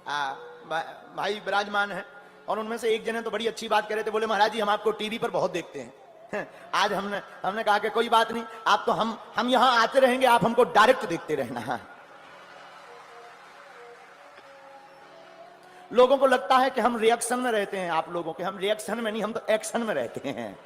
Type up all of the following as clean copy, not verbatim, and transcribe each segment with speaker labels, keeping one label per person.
Speaker 1: भाई विराजमान है, और उनमें से एक जने तो बड़ी अच्छी बात कह रहे थे, बोले महाराज जी हम आपको टीवी पर बहुत देखते हैं। आज हमने कहा कि कोई बात नहीं, आप तो हम यहां आते रहेंगे, आप हमको डायरेक्ट देखते रहना। लोगों को लगता है कि हम रिएक्शन में रहते हैं, आप लोगों के, हम रिएक्शन में नहीं, हम तो एक्शन में रहते हैं।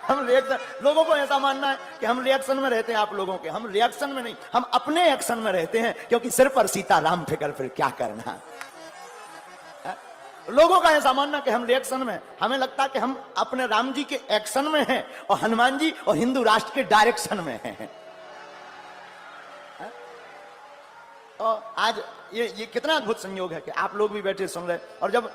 Speaker 1: हम रिएक्शन, लोगों को ऐसा मानना है कि हम रिएक्शन में रहते हैं, आप लोगों के, हम रिएक्शन में नहीं, हम अपने एक्शन में रहते हैं, क्योंकि सिर पर सीताराम फिकर, फिर क्या करना। लोगों का ऐसा मानना कि हम रिएक्शन में, हमें लगता है कि हम अपने राम जी के एक्शन में हैं और हनुमान जी और हिंदू राष्ट्र के डायरेक्शन में हैं। और आज ये कितना अद्भुत संयोग है कि आप लोग भी बैठे सुन रहे, और जब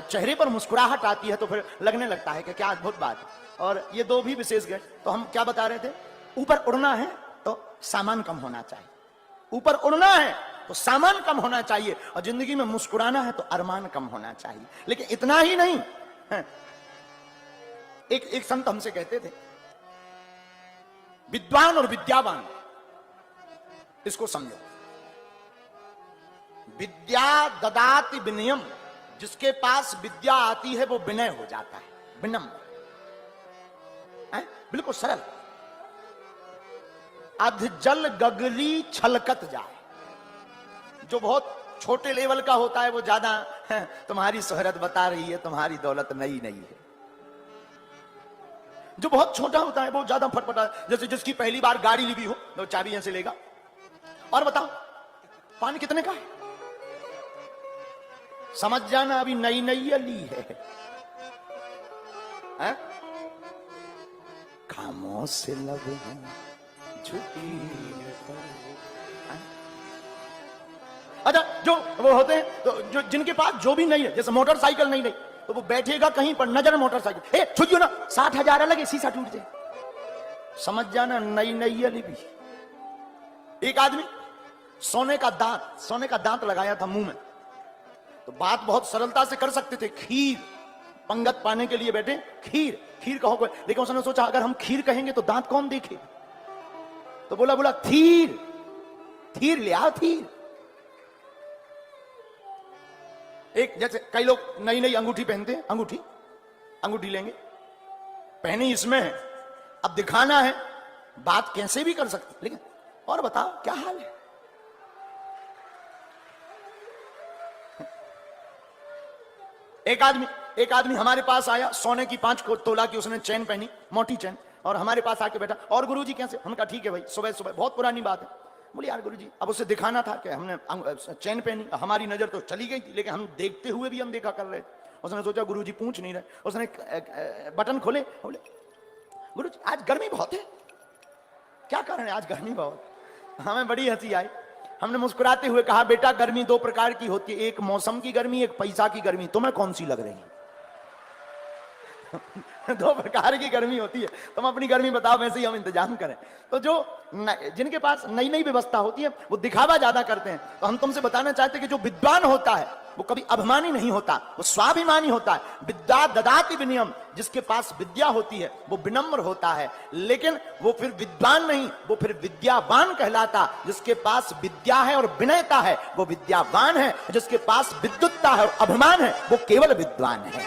Speaker 1: चेहरे पर मुस्कुराहट आती है तो फिर लगने लगता है कि क्या अद्भुत बात है। और ये दो भी विशेष गए, तो हम क्या बता रहे थे, ऊपर उड़ना है तो सामान कम होना चाहिए, ऊपर उड़ना है तो सामान कम होना चाहिए, और जिंदगी में मुस्कुराना है तो अरमान कम होना चाहिए। लेकिन इतना ही नहीं है। एक संत हमसे कहते थे, विद्वान और विद्यावान, इसको समझो, विद्या ददाति विनयम, जिसके पास विद्या आती है वो विनय हो जाता है, विनम्र, बिल्कुल सरल। अध जल गगली छलकत जाए, जो बहुत छोटे लेवल का होता है वो ज्यादा तुम्हारी शोहरत बता रही है, तुम्हारी दौलत नई नई है। जो बहुत छोटा होता है वो ज्यादा फटफटा, जैसे जिसकी पहली बार गाड़ी ली हो तो चाबी यहां से लेगा, और बताओ पानी कितने का है, समझ जाना अभी नई नई ली है। खामोश से लब झुकी। अच्छा, जो वो होते हैं तो जो जिनके पास जो भी नहीं है, जैसे मोटरसाइकिल नहीं, तो वो बैठेगा कहीं पर, नजर मोटरसाइकिल, छुइयो ना, 60,000 लगे, शीशा टूट जाए, समझ जाना नई नई अली भी। एक आदमी सोने का दांत लगाया था मुंह में, तो बात बहुत सरलता से कर सकते थे, खीर पंगत पाने के लिए बैठे, खीर कहो, लेकिन उसने सोचा अगर हम खीर कहेंगे तो दांत कौन देखे, तो बोला थीर ले आओ, थीर। एक जैसे कई लोग नई नई अंगूठी पहनते हैं, अंगूठी लेंगे, पहनी इसमें है, अब दिखाना है, बात कैसे भी कर सकते, लेकिन और बताओ क्या हाल है। एक आदमी हमारे पास आया, सोने की 5 तोला की उसने चैन पहनी, मोटी चैन, और हमारे पास आके बैठा, और गुरुजी कैसे, हमने कहा ठीक है भाई, सुबह बहुत पुरानी बात है। बोले यार गुरुजी, अब उसे दिखाना था कि हमने चैन पहनी, हमारी नजर तो चली गई थी, लेकिन हम देखते हुए भी हम देखा कर रहे थे। उसने सोचा गुरुजी पूछ नहीं रहे, उसने बटन खोले, बोले गुरुजी आज गर्मी बहुत है, क्या कारण है आज गर्मी बहुत। हमें बड़ी हंसी आई, हमने मुस्कुराते हुए कहा बेटा गर्मी 2 प्रकार की होती है, एक मौसम की गर्मी, एक पैसा की गर्मी, तुम्हें कौन सी लग रही है। 2 प्रकार की गर्मी होती है, तुम अपनी गर्मी बताओ, वैसे ही हम इंतजाम करें। तो जो जिनके पास नई नई व्यवस्था होती है वो दिखावा ज्यादा करते हैं। तो हम तुमसे बताना चाहते हैं कि जो विद्वान होता है वो कभी अभिमानी नहीं होता, वो स्वाभिमानी होता है। विद्या ददाति विनयम, जिसके पास विद्या होती है वो विनम्र होता है, लेकिन वो फिर विद्वान नहीं, वो फिर विद्यावान कहलाता। जिसके पास विद्या है और विनयता है वो विद्यावान है, जिसके पास विद्युत्ता है और अभिमान है वो केवल विद्वान है।